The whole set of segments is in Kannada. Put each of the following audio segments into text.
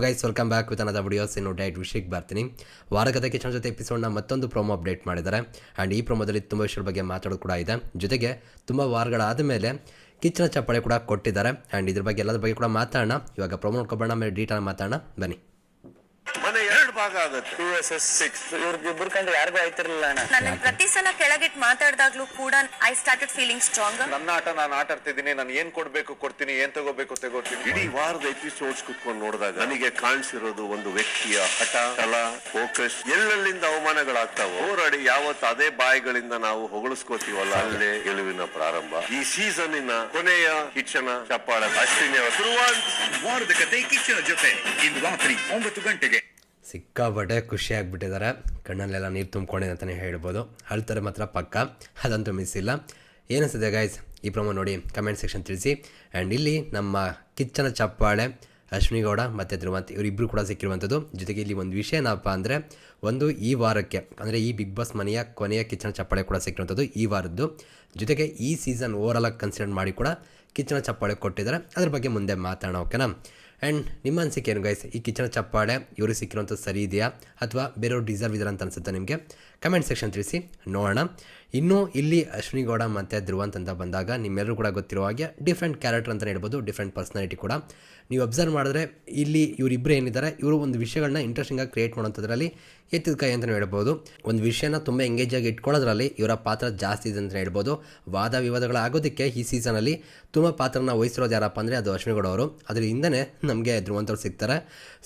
Guys welcome back with another videos. ಇನ್ನು ಡೈಟ್ ವಿಷಯಕ್ಕೆ ಬರ್ತೀನಿ. ವಾರಗತೆ ಕಿಚನ್ ಜೊತೆ ಎಪಿಸೋಡ್ನ ಮತ್ತೊಂದು ಪ್ರೋಮೋ ಅಪ್ಡೇಟ್ ಮಾಡಿದ್ದಾರೆ. ಆ್ಯಂಡ್ ಈ ಪ್ರೋಮೋದಲ್ಲಿ ತುಂಬ ವಿಷಯದ ಬಗ್ಗೆ ಮಾತಾಡೋದು ಕೂಡ ಇದೆ. ಜೊತೆಗೆ ತುಂಬ ವಾರಗಳಾದ ಮೇಲೆ ಕಿಚನ್ ಚಪ್ಪಾಳೆ ಕೂಡ ಕೊಟ್ಟಿದ್ದಾರೆ. ಆ್ಯಂಡ್ ಇದ್ರ ಬಗ್ಗೆ ಎಲ್ಲದ್ರ ಬಗ್ಗೆ ಕೂಡ ಮಾತಾಡೋಣ. ಇವಾಗ ಪ್ರೋಮೋ ನೋಡ್ಕೊಬೋಣ, ಆಮೇಲೆ ಡೀಟೇಲ್ ಮಾತಾಡೋಣ ಬನ್ನಿ. ಮನೆ ಎರಡು ಭಾಗ ಆಗುತ್ತೆ. 2vs6 ಇವ್ರಿಬ್ರು ಕಂಡ್ರೆ ಯಾರಿಗೂ ಆಯ್ತಿರ್ಲಿಲ್ಲ ಅಣ್ಣ. ನನ್ನ ಪ್ರತಿ ಸಲ ಕೆಳಗಿಟ್ಟು ಮಾತಾಡ್ದಾಗ್ಲೂ ಕೂಡ ಐ ಸ್ಟಾರ್ಟೆಡ್ ಫೀಲಿಂಗ್ ಸ್ಟ್ರಾಂಗ್. ನನ್ನ ಆಟ ನಾನು ಆಟ ಆಡ್ತಿದ್ದೀನಿ. ನಾನು ಏನ್ ಕೊಡ್ಬೇಕು ಕೊಡ್ತೀನಿ, ಏನ್ ತಗೋಬೇಕು ತಗೋತೀನಿ. ಇಡೀ ವಾರದ ಎಪಿಸೋಡ್ಸ್ ಕುತ್ಕೊಂಡು ನೋಡಿದಾಗ ನನಗೆ ಕಾಣಿಸಿರೋದು ಒಂದು ವ್ಯಕ್ತಿಯ ಹಠ, ಛಲ, ಫೋಕಸ್. ಎಲ್ಲೆಲ್ಲಿಂದ ಅವಮಾನಗಳಾಗ್ತಾವೋ ಹೋರಾಡಿ ಯಾವತ್ತು ಅದೇ ಬಾಯಿಗಳಿಂದ ನಾವು ಹೊಗಳಿಸ್ಕೋತೀವಲ್ಲ, ಅಲ್ಲೇ ಗೆಲುವಿನ ಪ್ರಾರಂಭ. ಈ ಸೀಸನ್ನಿನ ಕೊನೆಯ ಕಿಚನ ಚಪ್ಪಾಳ ಅಶ್ವಿನಿ ವಾರದ ಕತೆ ಕಿಚನ ಜೊತೆ ಇಂದು ರಾತ್ರಿ 9 ಗಂಟೆಗೆ. ಸಿಕ್ಕಾಪಟ್ಟೆ ಖುಷಿ ಆಗಿಬಿಟ್ಟಿದ್ದಾರೆ. ಕಣ್ಣಲ್ಲೆಲ್ಲ ನೀರು ತುಂಬಿಕೊಂಡಿದೆ ಅಂತಲೇ ಹೇಳ್ಬೋದು. ಅಳ್ತಾರೆ ಮಾತ್ರ ಪಕ್ಕ, ಅದಂತೂ ಮಿಸ್ ಇಲ್ಲ. ಏನಿಸ್ತದೆ ಗೈಸ್ ಈ ಪ್ರೋಮೋ ನೋಡಿ ಕಮೆಂಟ್ ಸೆಕ್ಷನ್ ತಿಳಿಸಿ. ಆ್ಯಂಡ್ ಇಲ್ಲಿ ನಮ್ಮ ಕಿಚ್ಚನ ಚಪ್ಪಾಳೆ ಅಶ್ವಿನಿ ಗೌಡ ಮತ್ತು ಧ್ರುವಂತ್ ಇವರಿಬ್ಬರು ಕೂಡ ಸಿಕ್ಕಿರುವಂಥದ್ದು. ಜೊತೆಗೆ ಇಲ್ಲಿ ಒಂದು ವಿಷಯ ಏನಪ್ಪ ಅಂದರೆ, ಒಂದು ಈ ವಾರಕ್ಕೆ ಅಂದರೆ ಈ ಬಿಗ್ ಬಾಸ್ ಮನೆಯ ಕೊನೆಯ ಕಿಚ್ಚನ ಚಪ್ಪಾಳೆ ಕೂಡ ಸಿಕ್ಕಿರುವಂಥದ್ದು ಈ ವಾರದ್ದು. ಜೊತೆಗೆ ಈ ಸೀಸನ್ ಓವರಾಲಾಗಿ ಕನ್ಸಿಡರ್ ಮಾಡಿ ಕೂಡ ಕಿಚ್ಚನ ಚಪ್ಪಾಳೆ ಕೊಟ್ಟಿದ್ದಾರೆ. ಅದ್ರ ಬಗ್ಗೆ ಮುಂದೆ ಮಾತಾಡೋಣ, ಓಕೆನಾ? ಆ್ಯಂಡ್ ನಿಮ್ಮ ಅನಿಸಿಕೆ ಏನು ಗೈಸ್? ಈ ಕಿಚನ ಚಪ್ಪಾಳೆ ಇವ್ರಿಗೆ ಸಿಕ್ಕಿರೋಂಥದ್ದು ಸರಿ ಇದೆಯಾ ಅಥವಾ ಬೇರೆಯವ್ರು ಡಿಸರ್ವ್ ಇದ್ದಾರೆ ಅಂತ ಅನಿಸುತ್ತೆ ನಿಮಗೆ? ಕಮೆಂಟ್ ಸೆಕ್ಷನ್ ತಿಳಿಸಿ, ನೋಡೋಣ. ಇನ್ನೂ ಇಲ್ಲಿ ಅಶ್ವಿನಿ ಗೌಡ ಮತ್ತು ಧ್ರುವಂತ್ ಅಂತ ಬಂದಾಗ ನಿಮ್ಮೆಲ್ಲರೂ ಕೂಡ ಗೊತ್ತಿರೋ ಹಾಗೆ ಡಿಫ್ರೆಂಟ್ ಕ್ಯಾರೆಕ್ಟರ್ ಅಂತಲೇ ಹೇಳ್ಬೋದು, ಡಿಫ್ರೆಂಟ್ ಪರ್ಸ್ನಾಲಿಟಿ ಕೂಡ. ನೀವು ಅಬ್ಸರ್ವ್ ಮಾಡಿದ್ರೆ ಇಲ್ಲಿ ಇವರಿಬ್ಬರು ಏನಿದ್ದಾರೆ, ಇವರು ಒಂದು ವಿಷಯಗಳನ್ನ ಇಂಟ್ರೆಸ್ಟಿಂಗಾಗಿ ಕ್ರಿಯೇಟ್ ಮಾಡೋಂಥದ್ರಲ್ಲಿ ಎತ್ತಿದ ಕೈ ಅಂತಲೇ ಹೇಳ್ಬೋದು. ಒಂದು ವಿಷಯನ ತುಂಬ ಎಂಗೇಜಾಗಿ ಇಟ್ಕೊಳ್ಳೋದ್ರಲ್ಲಿ ಇವರ ಪಾತ್ರ ಜಾಸ್ತಿ ಇದೆ ಅಂತಲೇ ಹೇಳ್ಬೋದು. ವಾದ ವಿವಾದಗಳಾಗೋದಕ್ಕೆ ಈ ಸೀಸನಲ್ಲಿ ತುಂಬ ಪಾತ್ರನ ವಹಿಸಿರೋದು ಯಾರಪ್ಪ ಅಂದರೆ ಅದು ಅಶ್ವಿನಿ ಗೌಡ ಅವರು. ಅದ್ರ ಹಿಂದೆಯೇ ನಮಗೆ ಧ್ರುವಂತ್ ಅವ್ರು ಸಿಗ್ತಾರೆ.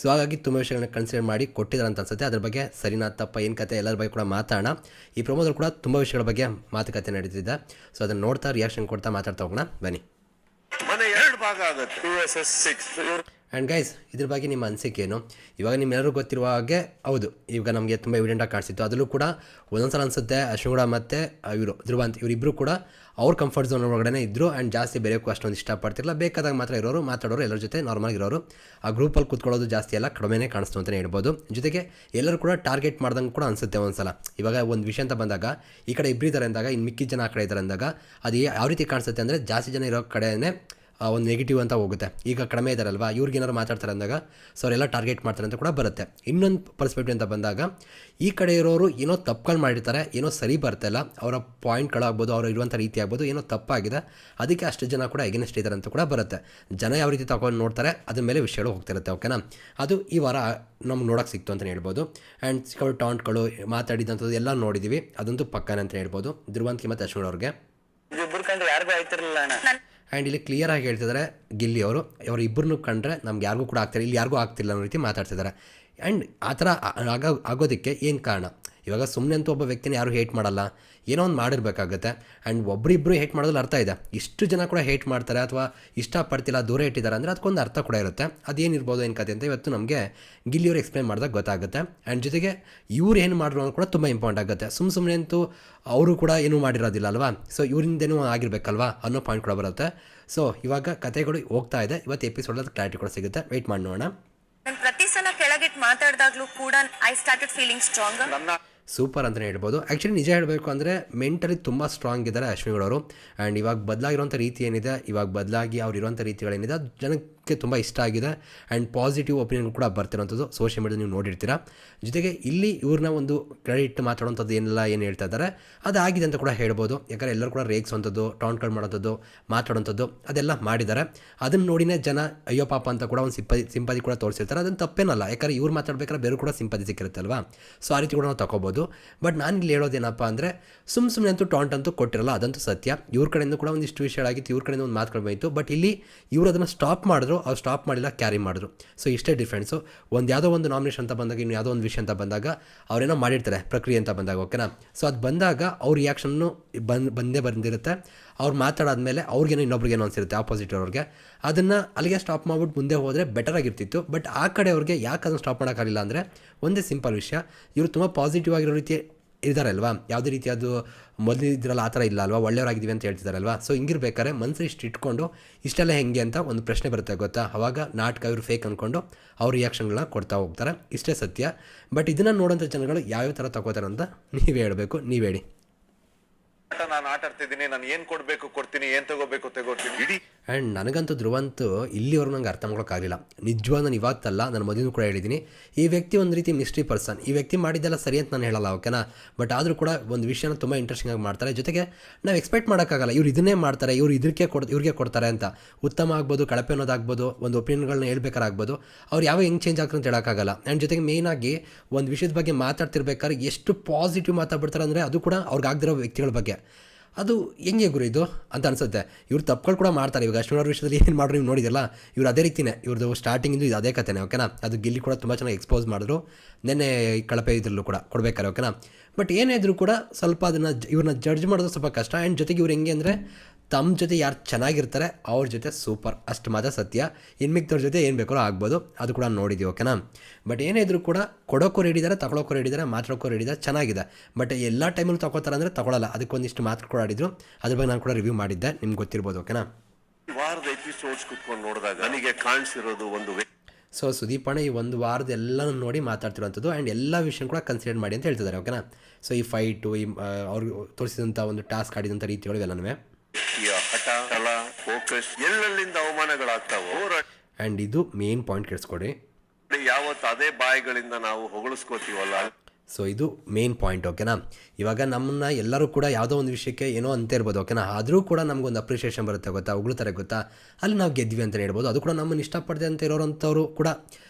ಸೊ ಹಾಗಾಗಿ ತುಂಬ ವಿಷಯಗಳನ್ನ ಕನ್ಸಿಡರ್ ಮಾಡಿ ಕೊಟ್ಟಿದ್ದಾರೆ ಅಂತ ಅನ್ಸುತ್ತೆ. ಅದ್ರ ಬಗ್ಗೆ ಸರಿನಾ ತಪ್ಪ ಏನು ಕತೆ ಎಲ್ಲರ ಬಗ್ಗೆ ಕೂಡ ಮಾತಾಡೋಣ. ಈ ಪ್ರಮೋದಲ್ಲಿ ಕೂಡ ತುಂಬ ವಿಷಯಗಳ ಬಗ್ಗೆ ಮಾತುಕತೆ ನಡೀತಿದೆ. ಸೊ ಅದನ್ನು ನೋಡ್ತಾ ರಿಯಾಕ್ಷನ್ ಕೊಡ್ತಾ ಮಾತಾಡ್ತಾ ಹೋಗೋಣ ಬನ್ನಿ. ಮನೆ ಎರಡು ಭಾಗ ಆಗುತ್ತೆ. 2vs6 ಆ್ಯಂಡ್ ಗೈಸ್ ಇದ್ರ ಬಗ್ಗೆ ನಿಮ್ಮ ಅನಿಸಿಕೆ ಏನು? ಇವಾಗ ನಿಮ್ಮೆಲ್ಲರೂ ಗೊತ್ತಿರುವ ಹಾಗೆ ಹೌದು, ಇವಾಗ ನಮಗೆ ತುಂಬ ಎವಿಡೆಂಟಾಗಿ ಕಾಣಿಸಿತ್ತು. ಅದರಲ್ಲೂ ಕೂಡ ಒಂದೊಂದು ಸಲ ಅನಿಸುತ್ತೆ ಅಶ್ವಿನಿ ಗೌಡ ಮತ್ತು ಇವರು ಧ್ರುವಂತ್ ಇವರಿಬ್ಬರು ಕೂಡ ಅವ್ರ ಕಂಫರ್ಟ್ ಝೋನ್ ಒಳಗಡೆ ಇದ್ದರು. ಆ್ಯಂಡ್ ಜಾಸ್ತಿ ಬೇರೆಕ್ಕೂ ಅಷ್ಟೊಂದು ಇಷ್ಟಪಡ್ತಿರಲ್ಲ, ಬೇಕಾದಾಗ ಮಾತ್ರ ಇರೋರು, ಮಾತಾಡೋರು, ಎಲ್ಲರ ಜೊತೆ ನಾರ್ಮಲ್ ಇರೋರು. ಆ ಗ್ರೂಪಲ್ಲಿ ಕೂತ್ಕೊಳ್ಳೋದು ಜಾಸ್ತಿ ಎಲ್ಲ ಕಡಿಮೆನೇ ಕಾಣಿಸ್ತು ಅಂತಲೇ ಹೇಳ್ಬೋದು. ಜೊತೆಗೆ ಎಲ್ಲರೂ ಕೂಡ ಟಾರ್ಗೆಟ್ ಮಾಡ್ದಂಗೆ ಕೂಡ ಅನಿಸುತ್ತೆ ಒಂದ್ಸಲ. ಇವಾಗ ಒಂದು ವಿಷಯ ಅಂತ ಬಂದಾಗ ಈ ಕಡೆ ಇಬ್ಬರಿದ್ದಾರೆ ಅಂದಾಗ ಇನ್ನು ಮಿಕ್ಕಿದ ಜನ ಆ ಕಡೆ ಇದ್ದಾರೆ ಅಂದಾಗ ಅದು ಯಾವ ರೀತಿ ಕಾಣಿಸುತ್ತೆ ಅಂದರೆ, ಜಾಸ್ತಿ ಜನ ಇರೋ ಕಡೆಯೇ ಒಂದು ನೆಗೆಟಿವ್ ಅಂತ ಹೋಗುತ್ತೆ. ಈಗ ಕಡಿಮೆ ಇದ್ದಾರಲ್ವ, ಇವ್ರಿಗೇನಾರು ಮಾತಾಡ್ತಾರೆ ಅಂದಾಗ ಸೊ ಅವರೆಲ್ಲ ಟಾರ್ಗೆಟ್ ಮಾಡ್ತಾರೆ ಅಂತ ಕೂಡ ಬರುತ್ತೆ. ಇನ್ನೊಂದು ಪರ್ಸ್ಪೆಕ್ಟಿವ್ ಅಂತ ಬಂದಾಗ ಈ ಕಡೆ ಇರೋರು ಏನೋ ತಪ್ಪುಗಳು ಮಾಡಿರ್ತಾರೆ, ಏನೋ ಸರಿ ಬರ್ತಾಯಿಲ್ಲ, ಅವರ ಪಾಯಿಂಟ್ಗಳಾಗ್ಬೋದು, ಅವರು ಇರುವಂಥ ರೀತಿ ಆಗ್ಬೋದು, ಏನೋ ತಪ್ಪಾಗಿದೆ, ಅದಕ್ಕೆ ಅಷ್ಟು ಜನ ಕೂಡ ಎಗೇನೆಸ್ಟ್ ಇದ್ದಾರೆ ಅಂತ ಕೂಡ ಬರುತ್ತೆ. ಜನ ಯಾವ ರೀತಿ ತಗೊಂಡು ನೋಡ್ತಾರೆ ಅದ್ರ ಮೇಲೆ ವಿಷಯಗಳು ಹೋಗ್ತಿರುತ್ತೆ, ಓಕೆನಾ? ಅದು ಈ ವಾರ ನಮ್ಗೆ ನೋಡೋಕ್ಕೆ ಸಿಕ್ತು ಅಂತಲೇ ಹೇಳ್ಬೋದು. ಆ್ಯಂಡ್ ಸಿಕ್ಕವರು ಟಾಂಟ್ಗಳು ಮಾತಾಡಿದಂಥದ್ದು ಎಲ್ಲ ನೋಡಿದ್ದೀವಿ, ಅದಂತೂ ಪಕ್ಕನೇ ಅಂತ ಹೇಳ್ಬೋದು. ಧ್ರುವಂತ್ಗೆ ಮತ್ತು ಅಶ್ವಿನಿ ಅವ್ರಿಗೆ ಇವ್ರಿಬ್ರು ಕಂಡ್ರೆ ಯಾರಿಗೂ ಆಯ್ತಿರ್ಲಿಲ್ಲ ಅಣ್ಣ. ಆ್ಯಂಡ್ ಇಲ್ಲಿ ಕ್ಲಿಯರಾಗಿ ಹೇಳ್ತಿದ್ದಾರೆ ಗಿಲ್ಲಿ ಅವರು, ಇಬ್ಬರನ್ನೂ ಕಂಡ್ರೆ ನಮ್ಗೆ ಯಾರಿಗೂ ಕೂಡ ಆಗ್ತಿಲ್ಲ, ಇಲ್ಲಿ ಯಾರಿಗೂ ಆಗ್ತಿಲ್ಲ ಅನ್ನೋ ರೀತಿ ಮಾತಾಡ್ತಿದ್ದಾರೆ. ಆ್ಯಂಡ್ ಆ ಥರ ಆಗೋದಕ್ಕೆ ಏನು ಕಾರಣ? ಇವಾಗ ಸುಮ್ಮನೆ ಅಂತೂ ಒಬ್ಬ ವ್ಯಕ್ತಿನ ಯಾರು ಹೇಟ್ ಮಾಡಲ್ಲ, ಏನೋ ಒಂದು ಮಾಡಿರಬೇಕಾಗುತ್ತೆ. ಆ್ಯಂಡ್ ಒಬ್ಬರಿಬ್ಬರು ಹೇಟ್ ಮಾಡೋದ್ರಲ್ಲಿ ಅರ್ಥ ಇದೆ. ಇಷ್ಟು ಜನ ಕೂಡ ಹೇಟ್ ಮಾಡ್ತಾರೆ ಅಥವಾ ಇಷ್ಟಪಡ್ತಿಲ್ಲ, ದೂರ ಇಟ್ಟಿದ್ದಾರೆ ಅಂದರೆ ಅದಕ್ಕೊಂದು ಅರ್ಥ ಕೂಡ ಇರುತ್ತೆ. ಅದೇನಿರ್ಬೋದು ಏನು ಕತೆ ಅಂತ ಇವತ್ತು ನಮಗೆ ಗಿಲ್ಲಿಯವರು ಎಕ್ಸ್ಪ್ಲೈನ್ ಮಾಡಿದಾಗ ಗೊತ್ತಾಗುತ್ತೆ. ಆ್ಯಂಡ್ ಜೊತೆಗೆ ಇವ್ರು ಏನು ಮಾಡಿರೋ ಕೂಡ ತುಂಬ ಇಂಪಾರ್ಟೆಂಟ್ ಆಗುತ್ತೆ. ಸುಮ್ಮನೆ ಅಂತೂ ಅವರು ಕೂಡ ಏನೂ ಮಾಡಿರೋದಿಲ್ಲ ಅಲ್ವಾ, ಸೊ ಇವರಿಂದೇನೂ ಆಗಿರಬೇಕಲ್ವಾ ಅನ್ನೋ ಪಾಯಿಂಟ್ ಕೂಡ ಬರುತ್ತೆ. ಸೊ ಇವಾಗ ಕತೆಗಳು ಹೋಗ್ತಾ ಇದೆ. ಇವತ್ತು ಎಪಿಸೋಡಲ್ಲಿ ಕ್ಲಾರಿಟಿ ಕೂಡ ಸಿಗುತ್ತೆ, ವೆಯ್ಟ್ ಮಾಡಿ ನೋಡೋಣ. ನನ್ನ ಪ್ರತಿ ಸಲ ಕೆಳಗಿಟ್ಟು ಮಾತಾಡ್ದಾಗ್ಲೂ ಕೂಡ ಐ ಸ್ಟಾರ್ಟೆಡ್ ಫೀಲಿಂಗ್ ಸ್ಟ್ರಾಂಗ್. ನನ್ನ ಸೂಪರ್ ಅಂತಲೇ ಹೇಳ್ಬೋದು. ಆ್ಯಕ್ಚುಲಿ ನಿಜ ಹೇಳಬೇಕು ಅಂದರೆ ಮೆಂಟಲಿ ತುಂಬ ಸ್ಟ್ರಾಂಗ್ ಇದ್ದಾರೆ ಅಶ್ವಿನಿ ಗೌಡ ಅವರು. ಆ್ಯಂಡ್ ಇವಾಗ ಬದಲಾಗಿರೋಂಥ ರೀತಿ ಏನಿದೆ, ಇವಾಗ ಬದಲಾಗಿ ಅವ್ರು ಇರೋಂಥ ರೀತಿಗಳೇನಿದೆ ಅದು ಜನಕ್ಕೆ ತುಂಬ ಇಷ್ಟ ಆಗಿದೆ. ಆ್ಯಂಡ್ ಪಾಸಿಟಿವ್ ಒಪಿನಿಯನ್ ಕೂಡ ಬರ್ತಿರೋಂಥದ್ದು ಸೋಷಿಯಲ್ ಮೀಡಿಯಾ ನೀವು ನೋಡಿರ್ತೀರ. ಜೊತೆಗೆ ಇಲ್ಲಿ ಇವ್ರನ್ನ ಒಂದು ಕ್ರೆಡಿಟ್ ಮಾತಾಡೋಂಥದ್ದು ಏನೆಲ್ಲ ಏನು ಹೇಳ್ತಾ ಇದ್ದಾರೆ ಅದಾಗಿದೆ ಅಂತ ಕೂಡ ಹೇಳ್ಬೋದು. ಯಾಕಂದರೆ ಎಲ್ಲರೂ ಕೂಡ ರೇಗಿಸೋಂಥದ್ದು, ಟಾಂಟ್ಗಳು ಮಾಡೋಂಥದ್ದು, ಮಾತಾಡೋಂಥದ್ದು ಅದೆಲ್ಲ ಮಾಡಿದ್ದಾರೆ. ಅದನ್ನು ನೋಡಿನೇ ಜನ ಅಯ್ಯೋ ಪಾಪ ಅಂತ ಕೂಡ ಒಂದು ಸಿಂಪತಿ ಕೂಡ ತೋರಿಸಿರ್ತಾರೆ. ಅದನ್ನು ತಪ್ಪೇನಲ್ಲ, ಯಾಕಂದರೆ ಇವ್ರು ಮಾತಾಡ್ಬೇಕಾದ್ರೆ ಬೇರೆ ಕೂಡ ಸಿಂಪತಿ ಸಿಕ್ಕಿರುತ್ತಲ್ವಾ. ಸೊ ಆ ರೀತಿ ಕೂಡ ನಾವು ತಗೋಬೋದು. ಬಟ್ ನಾನು ಇಲ್ಲಿ ಹೇಳೋದೇನಪ್ಪ ಅಂದರೆ, ಸುಮ್ಮನೆ ಅಂತೂ ಟಾಂಟ್ ಅಂತೂ ಕೊಟ್ಟಿರಲ್ಲ, ಅದಂತೂ ಸತ್ಯ. ಇವ್ರ ಕಡೆಯಿಂದ ಕೂಡ ಒಂದಿಷ್ಟು ವಿಷಯಗಳಾಗಿತ್ತು, ಇವ್ರ ಕಡೆಯಿಂದ ಒಂದು ಮಾತುಗಳು ಬಂಯಿತು. ಬಟ್ ಇಲ್ಲಿ ಇವರು ಅದನ್ನು ಸ್ಟಾಪ್ ಮಾಡಿದ್ರು, ಅವ್ರು ಸ್ಟಾಪ್ ಮಾಡಿಲ್ಲ, ಕ್ಯಾರಿ ಮಾಡಿದ್ರು. ಸೊ ಇಷ್ಟೇ ಡಿಫ್ರೆನ್ಸು. ಯಾವುದೋ ಒಂದು ನಾಮಿನೇಷನ್ ಅಂತ ಬಂದಾಗ, ಇನ್ನು ಯಾವುದೋ ಒಂದು ವಿಷಯ ಅಂತ ಬಂದಾಗ ಅವರೇನೋ ಮಾಡಿರ್ತಾರೆ ಪ್ರಕ್ರಿಯೆ ಅಂತ ಬಂದಾಗ, ಓಕೆನಾ? ಸೊ ಅದು ಬಂದಾಗ ಅವ್ರ ರಿಯಾಕ್ಷನ್ನು ಬಂದಿರುತ್ತೆ. ಅವ್ರು ಮಾತಾಡಾದ್ಮೇಲೆ ಅವ್ರಿಗೇನೋ ಇನ್ನೊಬ್ರಿಗೇನೋ ಅನಿಸಿರುತ್ತೆ ಆಪೋಸಿಟ್ ಅವ್ರಿಗೆ. ಅದನ್ನು ಅಲ್ಲಿಗೆ ಸ್ಟಾಪ್ ಮಾಡ್ಬಿಟ್ಟು ಮುಂದೆ ಹೋದರೆ ಬೆಟರ್ ಆಗಿರ್ತಿತ್ತು. ಬಟ್ ಆ ಕಡೆ ಅವ್ರಿಗೆ ಯಾಕೆ ಅದನ್ನು ಸ್ಟಾಪ್ ಮಾಡೋಕ್ಕಾಗಲಿಲ್ಲ ಅಂದರೆ ಒಂದೇ ಸಿಂಪಲ್ ವಿಷಯ, ಇವರು ತುಂಬ ಪಾಸಿಟಿವ್ ಆಗಿರೋ ರೀತಿ ಇದ್ದಾರೆ ಅಲ್ವಾ. ಯಾವುದೇ ರೀತಿ ಅದು ಮೊದಲಿದ್ರಲ್ಲ ಆ ಥರ ಇಲ್ಲ ಅಲ್ವಾ, ಒಳ್ಳೆಯವರಾಗಿದ್ದೀವಿ ಅಂತ ಹೇಳ್ತಿದ್ದಾರಲ್ವಾ. ಸೊ ಹಿಂಗಿರ್ಬೇಕಾದ್ರೆ ಮನಸ್ಸು ಇಷ್ಟು ಇಟ್ಕೊಂಡು ಇಷ್ಟೆಲ್ಲ ಹೆಂಗೆ ಅಂತ ಒಂದು ಪ್ರಶ್ನೆ ಬರುತ್ತೆ ಗೊತ್ತಾ. ಆವಾಗ ನಾಟಕ ಇವರು ಫೇಕ್ ಅಂದ್ಕೊಂಡು ಅವ್ರ ರಿಯಾಕ್ಷನ್ಗಳನ್ನ ಕೊಡ್ತಾ ಹೋಗ್ತಾರೆ, ಇಷ್ಟೇ ಸತ್ಯ. ಬಟ್ ಇದನ್ನು ನೋಡೋಂಥ ಜನಗಳು ಯಾವ್ಯಾವ ಥರ ತಗೋತಾರೆ ಅಂತ ನೀವೇ ಹೇಳಬೇಕು, ನೀವೇ ಹೇಳಿ. ನಾನು ಆಟ ಆಡ್ತಿದ್ದೀನಿ, ನಾನು ಏನ್ ಕೊಡ್ಬೇಕು ಕೊಡ್ತೀನಿ, ಏನ್ ತಗೋಬೇಕು ತಗೋತೀನಿ. ಇಡೀ ಆ್ಯಂಡ್ ನನಗಂತೂ ಧ್ರುವಂತೂ ಇಲ್ಲಿವರೆಗೂ ನಂಗೆ ಅರ್ಥ ಮಾಡ್ಕೊಳಕ್ಕಾಗಲಿಲ್ಲ. ನಿಜವಾಗ ನಾನು ಇವತ್ತಲ್ಲ, ನಾನು ಮೊದಲು ಕೂಡ ಹೇಳಿದ್ದೀನಿ, ಈ ವ್ಯಕ್ತಿ ಒಂದು ರೀತಿ ಮಿಸ್ಟ್ರಿ ಪರ್ಸನ್. ಈ ವ್ಯಕ್ತಿ ಮಾಡಿದ್ದೆಲ್ಲ ಸರಿ ಅಂತ ನಾನು ಹೇಳಲ್ಲ, ಓಕೆನಾ. ಬಟ್ ಆದರೂ ಕೂಡ ಒಂದು ವಿಷಯನ ತುಂಬ ಇಂಟ್ರೆಸ್ಟಿಂಗ್ ಆಗಿ ಮಾಡ್ತಾರೆ. ಜೊತೆಗೆ ನಾವು ಎಕ್ಸ್ಪೆಕ್ಟ್ ಮಾಡೋಕ್ಕಾಗಲ್ಲ ಇವ್ರು ಇದನ್ನೇ ಮಾಡ್ತಾರೆ, ಇವ್ರು ಇವ್ರಿಗೆ ಕೊಡ್ತಾರೆ ಅಂತ. ಉತ್ತಮ ಆಗ್ಬೋದು, ಕಳಪೆ ಅನ್ನೋದಾಗ್ಬೋದು, ಒಂದು ಒಪಿನಿಯನ್ಗಳನ್ನ ಹೇಳ್ಬೇಕಾರಾಗ್ಬೋದು, ಅವ್ರು ಯಾವ ಹೆಂಗೆ ಚೇಂಜ್ ಆಗ್ತಾರೆ ಅಂತ ಹೇಳೋಕ್ಕಾಗಲ್ಲ. ಆ್ಯಂಡ್ ಜೊತೆಗೆ ಮೇಯ್ನಾಗಿ ಒಂದು ವಿಷಯದ ಬಗ್ಗೆ ಮಾತಾಡ್ತಿರ್ಬೇಕಾದ್ರೆ ಎಷ್ಟು ಪಾಸಿಟಿವ್ ಮಾತಾಡ್ಬಿಡ್ತಾರೆ ಅಂದರೆ ಅದು ಕೂಡ ಅವ್ರಿಗೆ ಆಗದಿರೋ ವ್ಯಕ್ತಿಗಳ ಬಗ್ಗೆ. ಅದು ಹೆಂಗೆ ಗುರು ಇದು ಅಂತ ಅನಿಸುತ್ತೆ. ಇವ್ರು ತಪ್ಪುಗಳು ಕೂಡ ಮಾಡ್ತಾರೆ. ಇವಾಗ ಅಶ್ವಿನ್ ಅವ್ರ ವಿಷಯದಲ್ಲಿ ಏನು ಮಾಡ್ರು ನೀವು ನೋಡಿದಿಲ್ಲ, ಇವ್ರು ಅದೇ ರೀತಿಯೇ, ಇವ್ರದ್ದು ಸ್ಟಾರ್ಟಿಂಗಿಂದು ಇದು ಅದೇ ಕಥೆನೇ, ಓಕೆನಾ. ಅದು ಗಿಲ್ಲಿ ಕೂಡ ತುಂಬ ಚೆನ್ನಾಗಿ ಎಕ್ಸ್ಪೋಸ್ ಮಾಡಿದ್ರು ನೆನ್ನೆ ಕಳಪೆ ಇದ್ರಲ್ಲೂ ಕೂಡ ಕೊಡ್ಬೇಕಾರೆ, ಓಕೆನಾ. ಬಟ್ ಏನೇ ಇದ್ರೂ ಕೂಡ ಸ್ವಲ್ಪ ಇವ್ರನ್ನ ಜಡ್ಜ್ ಮಾಡೋದು ಸ್ವಲ್ಪ ಕಷ್ಟ. ಆ್ಯಂಡ್ ಜೊತೆಗೆ ಇವ್ರು ಹೆಂಗೆ ಅಂದರೆ ತಮ್ಮ ಜೊತೆ ಯಾರು ಚೆನ್ನಾಗಿರ್ತಾರೆ ಅವ್ರ ಜೊತೆ ಸೂಪರ್, ಅಷ್ಟು ಮಾತ್ರ ಸತ್ಯ. ಇನ್ನು ಮಿಕ್ತವ್ರ ಜೊತೆ ಏನು ಬೇಕಾದ್ರೂ ಆಗ್ಬೋದು, ಅದು ಕೂಡ ನೋಡಿದ್ದೀವಿ, ಓಕೆನಾ. ಬಟ್ ಏನೇ ಇದ್ರೂ ಕೂಡ ಕೊಡೋಕ್ಕೂ ರೆಡಿದ್ದಾರೆ, ತಗೊಳೋಕ್ಕೂ ರೆಡಿದ್ದಾರೆ, ಮಾತಾಡೋಕ್ಕೂ ರೆಡಿದ್ದಾರೆ, ಚೆನ್ನಾಗಿದೆ. ಬಟ್ ಎಲ್ಲ ಟೈಮಲ್ಲೂ ತಗೋತಾರೆ ಅಂದರೆ ತಗೊಳ್ಳಲ್ಲ. ಅದಕ್ಕೊಂದಿಷ್ಟು ಮಾತು ಕೂಡ ಆಡಿದ್ರು, ಅದ್ರ ಬಗ್ಗೆ ನಾನು ಕೂಡ ರಿವ್ಯೂ ಮಾಡಿದ್ದೆ, ನಿಮ್ಗೆ ಗೊತ್ತಿರ್ಬೋದು, ಓಕೆನಾ. ವಾರದ ಎಪಿಸೋಡ್ಸ್ ಕುತ್ಕೊಂಡು ನೋಡಿದಾಗ ನನಗೆ ಕಾಣಿಸಿರೋದು ಒಂದು ವ್ಯಕ್ತಿ. ಸೊ ಸುದೀಪ್ ಅಣ್ಣ ಈ ಒಂದು ವಾರದ ಎಲ್ಲನೂ ನೋಡಿ ಮಾತಾಡ್ತಿರೋಂಥದ್ದು. ಆ್ಯಂಡ್ ಎಲ್ಲ ವಿಷಯ ಕೂಡ ಕನ್ಸಿಡರ್ ಮಾಡಿ ಅಂತ ಹೇಳ್ತಿದ್ದಾರೆ, ಓಕೆನಾ. ಸೊ ಈ ಫೈಟು, ಈ ಅವ್ರಿಗೆ ತೋರಿಸಿದಂಥ ಒಂದು ಟಾಸ್ಕ್ ಆಡಿದಂಥ ರೀತಿಗಳು ಇವೆಲ್ಲನೂ ಹಠ, ಛಲ, ಫೋಕಸ್ ಎಲ್ಲೆಲ್ಲಿಂದ ಅವಮಾನಗಳಾಗ್ತಾವೋ ಹೋರಾಟ. ಆ್ಯಂಡ್ ಇದು ಮೇನ್ ಪಾಯಿಂಟ್ ಕೇಳಿಸ್ಕೊಡಿ. ಯಾವತ್ತು ಅದೇ ಬಾಯಿಗಳಿಂದ ನಾವು ಹೊಗಳಿಸ್ಕೋತೀವಲ್ಲ. ಸೊ ಇದು ಮೇನ್ ಪಾಯಿಂಟ್, ಓಕೆನಾ. ಇವಾಗ ನಮ್ಮನ್ನ ಎಲ್ಲರೂ ಕೂಡ ಯಾವುದೋ ಒಂದು ವಿಷಯಕ್ಕೆ ಏನೋ ಅಂತ ಇರ್ಬೋದು, ಓಕೆನಾ. ಆದರೂ ಕೂಡ ನಮಗೊಂದು ಅಪ್ರಿಷಿಯೇಷನ್ ಬರುತ್ತೆ ಗೊತ್ತಾ, ಹೊಗಳ್ತಾರೆ ಗೊತ್ತಾ, ಅಲ್ಲಿ ನಾವು ಗೆದ್ವಿ ಅಂತಲೇ ಹೇಳ್ಬೋದು. ಅದು ಕೂಡ ನಮ್ಮನ್ನು ಇಷ್ಟಪಡದೆ ಅಂತ ಇರೋರಂಥವ್ರು ಕೂಡ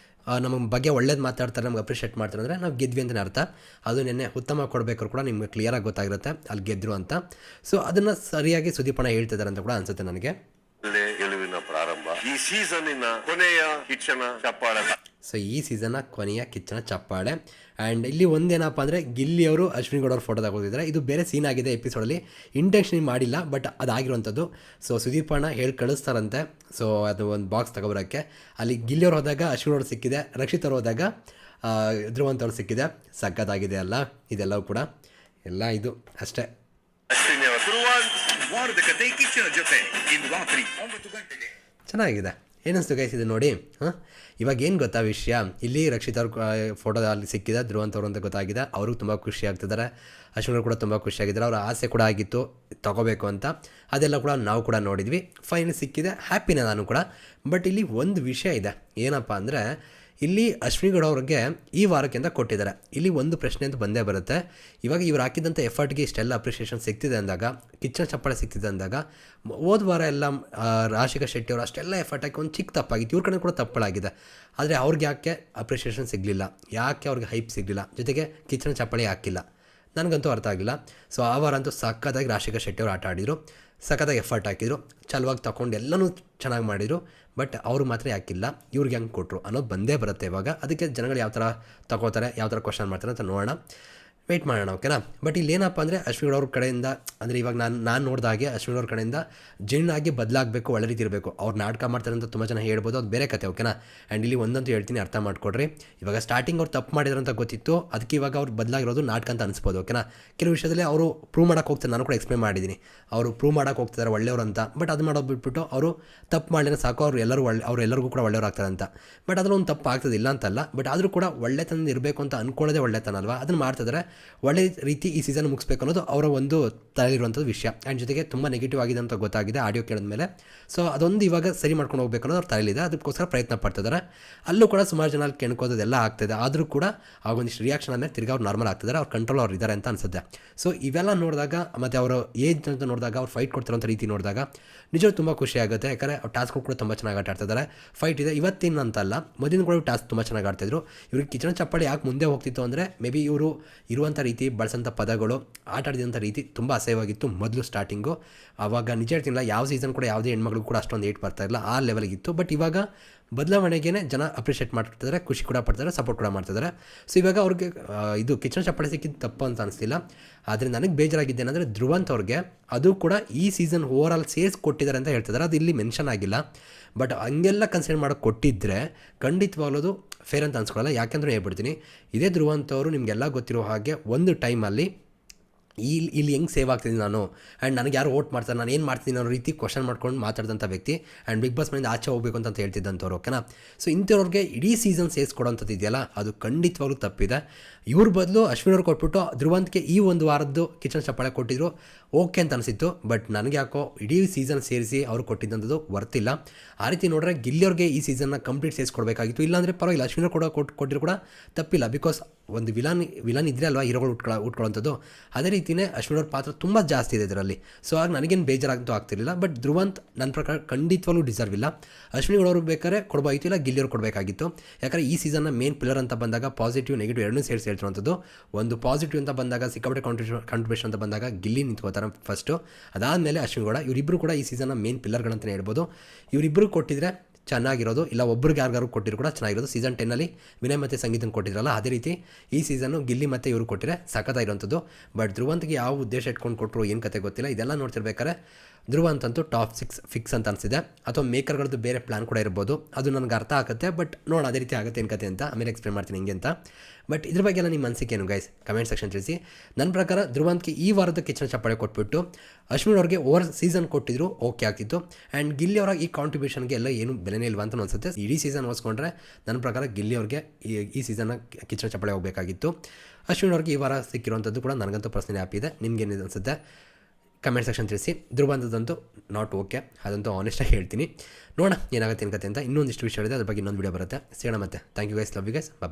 ನಮ್ಮ ಬಗ್ಗೆ ಒಳ್ಳೇದು ಮಾತಾಡ್ತಾರೆ, ನಮ್ಗೆ ಅಪ್ರಿಷಿಯೇಟ್ ಮಾಡ್ತಾರೆ ಅಂದರೆ ನಾವು ಗೆದ್ವಿ ಅಂತಲೇ ಅರ್ಥ. ಅದು ನೆನ್ನೆ ಉತ್ತಮ ಕೊಡಬೇಕಾದ್ರು ಕೂಡ ನಿಮ್ಗೆ ಕ್ಲಿಯರಾಗಿ ಗೊತ್ತಾಗಿರುತ್ತೆ ಅಲ್ಲಿ ಗೆದ್ದರು ಅಂತ. ಸೊ ಅದನ್ನು ಸರಿಯಾಗಿ ಸುದೀಪಣ್ಣ ಹೇಳ್ತಿದ್ದಾರೆ ಅಂತ ಕೂಡ ಅನಿಸುತ್ತೆ ನನಗೆ. ಗೆಲುವಿನ ಪ್ರಾರಂಭ ಈ ಸೀಸನ್ನಿನ ಕೊನೆಯ ಕಿಚ್ಚನ ಚಪ್ಪಾಳೆ. ಸೊ ಈ ಸೀಸನ್ನ ಕೊನೆಯ ಕಿಚ್ಚನ ಚಪ್ಪಾಳೆ. ಆ್ಯಂಡ್ ಇಲ್ಲಿ ಒಂದೇನಪ್ಪ ಅಂದರೆ ಗಿಲ್ಲಿ ಅವರು ಅಶ್ವಿನಿ ಗೌಡ ಅವ್ರ ಫೋಟೋ ತಗೋತಿದ್ದಾರೆ. ಇದು ಬೇರೆ ಸೀನ್ ಆಗಿದೆ ಎಪಿಸೋಡಲ್ಲಿ, ಇಂಟೆನ್ಷನ್ ಮಾಡಿಲ್ಲ, ಬಟ್ ಅದಾಗಿರುವಂಥದ್ದು. ಸೊ ಸುದೀಪಣ್ಣ ಹೇಳಿ ಕಳಿಸ್ತಾರಂತೆ. ಸೊ ಅದು ಒಂದು ಬಾಕ್ಸ್ ತಗೊಬರೋಕ್ಕೆ ಅಲ್ಲಿ ಗಿಲ್ಲಿ ಅವ್ರು ಹೋದಾಗ ಅಶ್ವಿನಿ ಅವ್ರು ಸಿಕ್ಕಿದೆ, ರಕ್ಷಿತ್ ಅವ್ರು ಹೋದಾಗ ಧ್ರುವಂತ್ ಅವ್ರು ಸಿಕ್ಕಿದೆ. ಸಕ್ಕತ್ತಾಗಿದೆ ಅಲ್ಲ ಇದೆಲ್ಲವೂ ಕೂಡ, ಎಲ್ಲ ಇದು ಅಷ್ಟೇ. ಅಶ್ವಿನಿ ಅವರು ವಾರದ ಕತೆ ಕಿಚ್ಚನ ಜೊತೆ ಇಂದು ರಾತ್ರಿ 9 ಗಂಟೆಗೆ. ಚೆನ್ನಾಗಿದೆ. ಏನಿಸ್ತು ಗೈಸ್ ಇದು ನೋಡಿ. ಹಾಂ, ಇವಾಗ ಏನು ಗೊತ್ತಾ ವಿಷಯ, ಇಲ್ಲಿ ರಕ್ಷಿತ್ ಅವ್ರ ಫೋಟೋ ಅಲ್ಲಿ ಸಿಕ್ಕಿದೆ, ಧ್ರುವಂತ್ ಅವರು ಅಂತ ಗೊತ್ತಾಗಿದೆ. ಅವ್ರಿಗೂ ತುಂಬ ಖುಷಿ ಆಗ್ತಿದ್ದಾರೆ, ಅಶ್ವಿನಿ ಕೂಡ ತುಂಬ ಖುಷಿಯಾಗಿದ್ದಾರೆ. ಅವರ ಆಸೆ ಕೂಡ ಆಗಿತ್ತು ತೊಗೋಬೇಕು ಅಂತ, ಅದೆಲ್ಲ ಕೂಡ ನಾವು ಕೂಡ ನೋಡಿದ್ವಿ. ಫೈನಲ್ ಸಿಕ್ಕಿದೆ, ಹ್ಯಾಪಿನೇ ನಾನು ಕೂಡ. ಬಟ್ ಇಲ್ಲಿ ಒಂದು ವಿಷಯ ಇದೆ, ಏನಪ್ಪ ಅಂದರೆ ಇಲ್ಲಿ ಅಶ್ವಿನಿ ಗೌಡ ಅವ್ರಿಗೆ ಈ ವಾರಕ್ಕಿಂತ ಕೊಟ್ಟಿದ್ದಾರೆ. ಇಲ್ಲಿ ಒಂದು ಪ್ರಶ್ನೆ ಅಂತ ಬಂದೇ ಬರುತ್ತೆ. ಇವಾಗ ಇವ್ರು ಹಾಕಿದಂಥ ಎಫರ್ಟ್ಗೆ ಇಷ್ಟೆಲ್ಲ ಅಪ್ರಿಷಿಯೇಷನ್ ಸಿಗ್ತಿದೆ ಅಂದಾಗ, ಕಿಚ್ಚನ ಚಪ್ಪಾಳೆ ಸಿಗ್ತಿದೆ ಅಂದಾಗ, ಹೋದ ವಾರ ಎಲ್ಲ ರಾಶಿಕಾ ಶೆಟ್ಟಿ ಅವರು ಅಷ್ಟೆಲ್ಲ ಎಫರ್ಟ್ ಹಾಕಿ ಒಂದು ಚಿಕ್ಕ ತಪ್ಪಾಗಿತ್ತು, ಇವ್ರ ಕಡೆ ಕೂಡ ತಪ್ಪಳಾಗಿದೆ. ಆದರೆ ಅವ್ರಿಗೆ ಯಾಕೆ ಅಪ್ರಿಷಿಯೇಷನ್ ಸಿಗಲಿಲ್ಲ, ಯಾಕೆ ಅವ್ರಿಗೆ ಹೈಪ್ ಸಿಗಲಿಲ್ಲ, ಜೊತೆಗೆ ಕಿಚ್ಚನ ಚಪ್ಪಾಳೆ ಹಾಕಿಲ್ಲ, ನನಗಂತೂ ಅರ್ಥ ಆಗಿಲ್ಲ. ಸೊ ಆ ವಾರ ಅಂತೂ ಸಕ್ಕತ್ತಾಗಿ ರಾಶಿಕಾ ಶೆಟ್ಟಿ ಅವರು ಆಟ ಆಡಿದರು, ಸಖತ್ತಾಗಿ ಎಫರ್ಟ್ ಹಾಕಿದ್ರು, ಛಲವಾಗಿ ತಗೊಂಡು ಎಲ್ಲನೂ ಚೆನ್ನಾಗಿ ಮಾಡಿದರು. ಬಟ್ ಅವರು ಮಾತ್ರ ಯಾಕಿಲ್ಲ, ಇವ್ರಿಗೆ ಹೆಂಗೆ ಕೊಟ್ಟರು ಅನ್ನೋದು ಬಂದೇ ಬರುತ್ತೆ ಇವಾಗ. ಅದಕ್ಕೆ ಜನಗಳು ಯಾವ ಥರ ತಗೋತಾರೆ, ಯಾವ ಥರ ಕ್ವಶನ್ ಮಾಡ್ತಾರೆ ಅಂತ ನೋಡೋಣ, ವೆಯ್ಟ್ ಮಾಡೋಣ, ಓಕೆನಾ. ಬಟ್ ಇಲ್ಲಿ ಏನಪ್ಪ ಅಂದರೆ ಅಶ್ವಿನಿ ಅವ್ರ ಕಡೆಯಿಂದ, ಅಂದರೆ ಇವಾಗ ನಾನು ನೋಡಿದ ಹಾಗೆ ಅಶ್ವಿನಿ ಅವ್ರ ಕಡೆಯಿಂದ ಜೆನ್ನಾಗಿ ಬದಲಾಗಬೇಕು, ಒಳ್ಳೆ ರೀತಿ ಇರಬೇಕು. ಅವ್ರು ನಾಟಕ ಮಾಡ್ತಾರೆ ಅಂತ ತುಂಬ ಜನ ಹೇಳ್ಬೋದು, ಅದು ಬೇರೆ ಕತೆ, ಓಕೆನಾ. ಆ್ಯಂಡ್ ಇಲ್ಲಿ ಒಂದಂತೂ ಹೇಳ್ತೀನಿ, ಅರ್ಥ ಮಾಡ್ಕೊಡ್ರಿ. ಇವಾಗ ಸ್ಟಾರ್ಟಿಂಗ್ ಅವ್ರು ತಪ್ಪು ಮಾಡಿದ್ರು ಅಂತ ಗೊತ್ತಿತ್ತು, ಅದಕ್ಕೆ ಇವಾಗ ಅವ್ರು ಬದಲಾಗಿರೋದು ನಾಟಕ ಅಂತ ಅನಿಸ್ಬೋದು, ಓಕೆನಾ. ಕೆಲವು ವಿಷಯದಲ್ಲಿ ಅವರು ಪ್ರೂವ್ ಮಾಡೋಕೆ ಹೋಗ್ತಾರೆ, ನಾನು ಕೂಡ ಎಕ್ಸ್ಪ್ಲೇನ್ ಮಾಡಿದ್ದೀನಿ, ಅವರು ಪ್ರೂವ್ ಮಾಡೋಕೆ ಹೋಗ್ತಿದ್ದಾರೆ ಒಳ್ಳೆಯವರು ಅಂತ. ಬಟ್ ಅದು ಮಾಡೋದು ಬಿಟ್ಬಿಟ್ಟು ಅವರು ತಪ್ಪು ಮಾಡಿದ್ರೆ ಸಾಕು, ಅವರೆಲ್ಲರಿಗೂ ಕೂಡ ಒಳ್ಳೆಯವ್ರು ಆಗ್ತಾರೆ ಅಂತ. ಬಟ್ ಅದರಲ್ಲಿ ಒಂದು ತಪ್ಪು ಆಗ್ತದೆ, ಇಲ್ಲ ಅಂತಲ್ಲ. ಬಟ್ ಆದರೂ ಕೂಡ ಒಳ್ಳೆತನ ಇರಬೇಕು ಅಂತ ಅಂದ್ಕೊಳ್ಳೋದೇ ಒಳ್ಳೆತನ ಅಲ್ವಾ, ಅದನ್ನು ಮಾಡ್ತಿದ್ದಾರೆ. ಒಳ್ಳೆ ರೀತಿ ಈ ಸೀಸನ್ ಮುಗಿಸ್ಬೇಕು ಅನ್ನೋದು ಅವರ ಒಂದು ತಲೆಯಿರುವಂಥದ್ದು ವಿಷಯ. ಆ್ಯಂಡ್ ಜೊತೆಗೆ ತುಂಬ ನೆಗೆಟಿವ್ ಆಗಿದೆ ಅಂತ ಗೊತ್ತಾಗಿದೆ ಆಡಿಯೋ ಕೇಳಿದ ಮೇಲೆ. ಸೊ ಅದೊಂದು ಇವಾಗ ಸರಿ ಮಾಡ್ಕೊಂಡು ಹೋಗ್ಬೇಕು ಅನ್ನೋದು ಅವ್ರ ತಲೆಯಲ್ಲಿದೆ, ಅದಕ್ಕೋಸ್ಕರ ಪ್ರಯತ್ನ ಪಡ್ತಿದ್ದಾರೆ. ಅಲ್ಲೂ ಕೂಡ ಸುಮಾರು ಜನ ಅಲ್ಲಿ ಕೆಣ್ಕೋದೆಲ್ಲ ಆಗ್ತಿದೆ. ಆದರೂ ಕೂಡ ಆಗೊಂದಿಷ್ಟು ರಿಯಾಕ್ಷನ್ ಆದಮೇಲೆ ತಿರ್ಗಿ ಅವ್ರು ನಾರ್ಮಲ್ ಆಗ್ತಿದ್ದಾರೆ, ಅವ್ರ ಕಂಟ್ರೋಲ್ ಅವ್ರು ಇದ್ದಾರೆ ಅಂತ ಅನಿಸುತ್ತೆ. ಸೊ ಇವೆಲ್ಲ ನೋಡಿದಾಗ, ಮತ್ತು ಅವರು ಏಜ್ ಅಂತ ನೋಡಿದಾಗ, ಅವ್ರು ಫೈಟ್ ಕೊಡ್ತಿರೋಂಥ ರೀತಿ ನೋಡಿದಾಗ ನಿಜವೂ ತುಂಬ ಖುಷಿ ಆಗುತ್ತೆ. ಯಾಕಂದರೆ ಅವ್ರ ಟಾಸ್ಕ್ಗಳು ಕೂಡ ತುಂಬ ಚೆನ್ನಾಗಿ ಆಟ ಆಡ್ತಿದ್ದಾರೆ. ಫೈಟ್ ಇದೆ ಇವತ್ತಿನ ಅಂತಲ್ಲ, ಮೊದಲಿನ ಕೂಡ ಟಾಸ್ಕ್ ತುಂಬ ಚೆನ್ನಾಗಿ ಆಡ್ತಿದ್ರು. ಇವ್ರಿಗೆ ಕಿಚ್ಚನ ಚಪ್ಪಾಳೆ ಯಾಕೆ ಮುಂದೆ ಹೋಗ್ತಿತ್ತು ಅಂದರೆ, ಮೇ ಬಿ ಇವರು ಇರುವಂಥ ರೀತಿ, ಬಳಸೋಂಥ ಪದಗಳು, ಆಟ ಆಡಿದಂಥ ರೀತಿ ತುಂಬ ಅಸಹ್ಯವಾಗಿತ್ತು ಮೊದಲು ಸ್ಟಾರ್ಟಿಂಗು. ಆವಾಗ ನಿಜ ಹೇಳ್ತಿಲ್ಲ, ಯಾವ ಸೀಸನ್ ಕೂಡ ಯಾವುದೇ ಹೆಣ್ಮಗಳು ಕೂಡ ಅಷ್ಟೊಂದು ಏಟ್ ಬರ್ತಾ ಇಲ್ಲ, ಆ ಲೆವೆಲ್ಗಿತ್ತು. ಬಟ್ ಇವಾಗ ಬದಲಾವಣೆಗೆ ಜನ ಅಪ್ರಿಷಿಯೇಟ್ ಮಾಡ್ತಿದ್ದಾರೆ, ಖುಷಿ ಕೂಡ ಪಡ್ತಾರೆ, ಸಪೋರ್ಟ್ ಕೂಡ ಮಾಡ್ತಿದ್ದಾರೆ. ಸೊ ಇವಾಗ ಅವ್ರಿಗೆ ಇದು ಕಿಚ್ಚನ ಚಪ್ಪಾಳೆ ಸಿಕ್ಕಿದ್ದು ತಪ್ಪು ಅಂತ ಅನಿಸ್ತಿಲ್ಲ. ಆದರೆ ನನಗೆ ಬೇಜಾರಾಗಿದ್ದೇನೆಂದರೆ ಧ್ರುವಂತ್ ಅವ್ರಿಗೆ ಅದು ಕೂಡ ಈ ಸೀಸನ್ ಓವರ್ ಆಲ್ ಸೇರ್ಸ್ ಕೊಟ್ಟಿದ್ದಾರೆ ಅಂತ ಹೇಳ್ತಿದ್ದಾರೆ. ಅದು ಇಲ್ಲಿ ಮೆನ್ಷನ್ ಆಗಿಲ್ಲ. ಬಟ್ ಹಂಗೆಲ್ಲ ಕನ್ಸಿಡರ್ ಮಾಡೋಕ್ಕೆ ಕೊಟ್ಟಿದ್ದರೆ ಖಂಡಿತವಾಗ್ಲೂ ಫೇರ್ ಅಂತ ಅನ್ಸ್ಕೊಳ್ಳಲ್ಲ. ಯಾಕೆಂದ್ರೆ ಹೇಳ್ಬಿಡ್ತೀನಿ, ಇದೇ ಧ್ರುವಂತ್ ಅವರು ನಿಮಗೆಲ್ಲ ಗೊತ್ತಿರೋ ಹಾಗೆ ಒಂದು ಟೈಮಲ್ಲಿ ಇಲ್ಲಿ ಹೆಂಗೆ ಸೇವ್ ಆಗ್ತಿದ್ದೀನಿ ನಾನು, ಆ್ಯಂಡ್ ನನಗೆ ಯಾರು ವೋಟ್ ಮಾಡ್ತಾರೆ, ನಾನು ಏನು ಮಾಡ್ತೀನಿ ಅನ್ನೋ ರೀತಿ ಕ್ವಶನ್ ಮಾಡ್ಕೊಂಡು ಮಾತಾಡಿದಂಥ ವ್ಯಕ್ತಿ, ಆ್ಯಂಡ್ ಬಿಗ್ ಬಾಸ್ ಮನೆಯಿಂದ ಆಚೆ ಹೋಗಬೇಕು ಅಂತ ಹೇಳ್ತಿದ್ದಂಥವ್ರು. ಓಕೆನಾ. ಸೊ ಇಂಥವ್ರಿಗೆ ಇಡೀ ಸೀಸನ್ ಸೇರಿಸ್ಕೊಡೋಂಥದ್ದು ಇದೆಯಲ್ಲ, ಅದು ಖಂಡಿತವಾಗ್ಲೂ ತಪ್ಪಿದೆ. ಇವ್ರ ಬದಲು ಅಶ್ವಿನ್ ಅವ್ರು ಕೊಟ್ಬಿಟ್ಟು ಧ್ರುವಂತ್ಗೆ ಈ ಒಂದು ವಾರದ್ದು ಕಿಚನ್ ಚಪ್ಪಾಳೆ ಕೊಟ್ಟಿದ್ರು ಓಕೆ ಅಂತ ಅನಿಸಿತ್ತು. ಬಟ್ ನನಗೆ ಯಾಕೋ ಇಡೀ ಸೀಸನ್ ಸೇರಿಸಿ ಅವ್ರು ಕೊಟ್ಟಿದ್ದಂಥದ್ದು ವರ್ತಿಲ್ಲ. ಆ ರೀತಿ ನೋಡಿದ್ರೆ ಗಿಲ್ಲಿಯವ್ರಿಗೆ ಈ ಸೀಸನ್ನ ಕಂಪ್ಲೀಟ್ ಸೇರಿಸ್ಕೊಡ್ಬೇಕಾಗಿತ್ತು. ಇಲ್ಲಾಂದರೆ ಪರವಾಗಿಲ್ಲ, ಅಶ್ವಿನ್ ಅವ್ರು ಕೊಟ್ಟಿದ್ರು ಕೂಡ ತಪ್ಪಿಲ್ಲ. ಬಿಕಾಸ್ ಒಂದು ವಿಲನ್ ಇದ್ದರೆ ಅಲ್ವಾ ಹೀರೋಗಳು ಉಟ್ಕೊಳ್ಳೋಂಥದ್ದು. ಅದೇ ರೀತಿಯೇ ಅಶ್ವಿನ್ ಅವ್ರ ಪಾತ್ರ ತುಂಬ ಜಾಸ್ತಿ ಇದೆ ಇದರಲ್ಲಿ. ಸೊ ಆಗ ನನಗೇನು ಬೇಜಾರಾಗಂತೂ ಆಗ್ತಿರಲಿಲ್ಲ. ಬಟ್ ಧ್ರುವಂತ್ ನನ್ನ ಪ್ರಕಾರ ಖಂಡಿತವಾಗ್ಲೂ ಡಿಸರ್ವ್ ಇಲ್ಲ. ಅಶ್ವಿನಿ ಗೌಡವ್ರು ಬೇಕಾದ್ರೆ ಕೊಡಬಾಯಿತು, ಇಲ್ಲ ಗಿಲ್ಲಿಯವ್ರು ಕೊಡಬೇಕಾಗಿತ್ತು. ಯಾಕಂದರೆ ಈ ಸೀಸನ್ನ ಮೇನ್ ಪಿಲ್ಲರ್ ಅಂತ ಬಂದಾಗ ಪಾಸಿಟಿವ್ ನೆಗೆಟಿವ್ ಎರಡನ್ನೂ ಸೇರಿಸಿ ಹೇಳ್ತಿರುವಂಥದ್ದು. ಒಂದು ಪಾಸಿಟಿವ್ ಅಂತ ಬಂದಾಗ ಸಿಕ್ಕಾಪಟ್ಟೆ ಕಾಂಟ್ರಿಬ್ಯೂಷನ್ ಅಂತ ಬಂದಾಗ ಗಿಲ್ಲಿ ನಿಂತ್ಕೋತಾರೆ ಫಸ್ಟು. ಅದಾದಮೇಲೆ ಅಶ್ವಿನ್ ಗೌಡ, ಇವರಿಬ್ಬರು ಕೂಡ ಈ ಸೀಸನ್ನ ಮೇನ್ ಪಿಲ್ಲರ್ಗಳಂತಲೇ ಹೇಳ್ಬೋದು. ಇವರಿಬ್ಬರು ಕೊಟ್ಟಿದ್ರೆ ಚೆನ್ನಾಗಿರೋದು, ಇಲ್ಲ ಒಬ್ರಿಗೆ ಯಾರಿಗಾರು ಕೊಟ್ಟಿದ್ರು ಕೂಡ ಚೆನ್ನಾಗಿರೋದು. ಸೀಸನ್ 10ನಲ್ಲಿ ವಿನಯ್ ಮತ್ತು ಸಂಗೀತನ ಕೊಟ್ಟಿದ್ರಲ್ಲ, ಅದೇ ರೀತಿ ಈ ಸೀಸನ್ನು ಗಿಲ್ಲಿ ಮತ್ತು ಇವರು ಕೊಟ್ಟಿದ್ರೆ ಸಖತ್ತಾಗಿರೋಂಥದ್ದು. ಬಟ್ ಧ್ರುವಂತ್ಗೆ ಯಾವ ಉದ್ದೇಶ ಇಟ್ಕೊಂಡು ಕೊಟ್ಟರು ಏನು ಕತೆ ಗೊತ್ತಿಲ್ಲ. ಇದೆಲ್ಲ ನೋಡ್ತಿರ್ಬೇಕಾದ್ರೆ ಧ್ರುವಂತ್ ಅಂತೂ ಟಾಪ್ 6 ಫಿಕ್ಸ್ ಅಂತ ಅನಿಸಿದೆ. ಅಥವಾ ಮೇಕರ್ಗಳದ್ದು ಬೇರೆ ಪ್ಲ್ಯಾನ್ ಕೂಡ ಇರ್ಬೋದು, ಅದು ನನಗೆ ಅರ್ಥ ಆಗುತ್ತೆ. ಬಟ್ ನೋಡೋಣ ಅದೇ ರೀತಿ ಆಗುತ್ತೆ ಏನು ಕತೆ ಅಂತ, ಆಮೇಲೆ ಎಕ್ಸ್ಪ್ಲೇನ್ ಮಾಡ್ತೀನಿ ಹಿಂಗೆ ಅಂತ. ಬಟ್ ಇದ್ರ ಬಗ್ಗೆ ಎಲ್ಲ ನಿಮ್ಮ ಅನಿಸಿಕೆ ಏನು ಗೈಸ್, ಕಮೆಂಟ್ ಸೆಕ್ಷನ್ ತಿಳಿಸಿ. ನನ್ನ ಪ್ರಕಾರ ಧ್ರುವಂತ್ಗೆ ಈ ವಾರದ ಕಿಚನ್ ಚಪ್ಪಾಳೆ ಕೊಟ್ಬಿಟ್ಟು ಅಶ್ವಿನ್ ಅವ್ರಿಗೆ ಓವರ್ ಸೀಸನ್ ಕೊಟ್ಟಿದ್ರು ಓಕೆ ಆಗ್ತಿತ್ತು. ಆ್ಯಂಡ್ ಗಿಲ್ಲಿ ಅವರ ಈ ಕಾಂಟ್ರಿಬ್ಯೂಷನ್ಗೆ ಎಲ್ಲ ಏನು ಬೆಲೆನೇ ಇಲ್ವಾ ಅಂತ ಅನಿಸುತ್ತೆ. ಇಡೀ ಸೀಸನ್ ಓದಿಸ್ಕೊಂಡ್ರೆ ನನ್ನ ಪ್ರಕಾರ ಗಿಲ್ಲಿ ಅವ್ರಿಗೆ ಈ ಸೀಸನ್ನ ಕಿಚನ್ ಚಪ್ಪಾಳೆ ಹೋಗಬೇಕಾಗಿತ್ತು. ಅಶ್ವಿನ್ ಅವ್ರಿಗೆ ಈ ವಾರ ಸಿಕ್ಕಿರುವಂಥದ್ದು ಕೂಡ ನನಗಂತೂ ಪರ್ಸನಲಿ ಹ್ಯಾಪಿ ಇದೆ. ನಿಮ್ಗೇನಿದೆ ಅನಿಸುತ್ತೆ ಕಮೆಂಟ್ ಸೆಕ್ಷನ್ ತಿಳಿಸಿ. ಧ್ರುವಂತದಂತೂ ನಾಟ್ ಓಕೆ, ಅದಂತೂ ಆನೆಸ್ಟಾಗಿ ಹೇಳ್ತೀನಿ. ನೋಡೋಣ ಏನಾಗುತ್ತೆ ಏನು ಕತೆ ಅಂತ. ಇನ್ನೊಂದಿಷ್ಟು ವಿಷಯ ಇದೆ, ಅದ್ರ ಬಗ್ಗೆ ಇನ್ನೊಂದು ವೀಡಿಯೋ ಬರುತ್ತೆ. ಸಿಗೋಣ ಮತ್ತೆ. Thank you guys, love you guys, bye.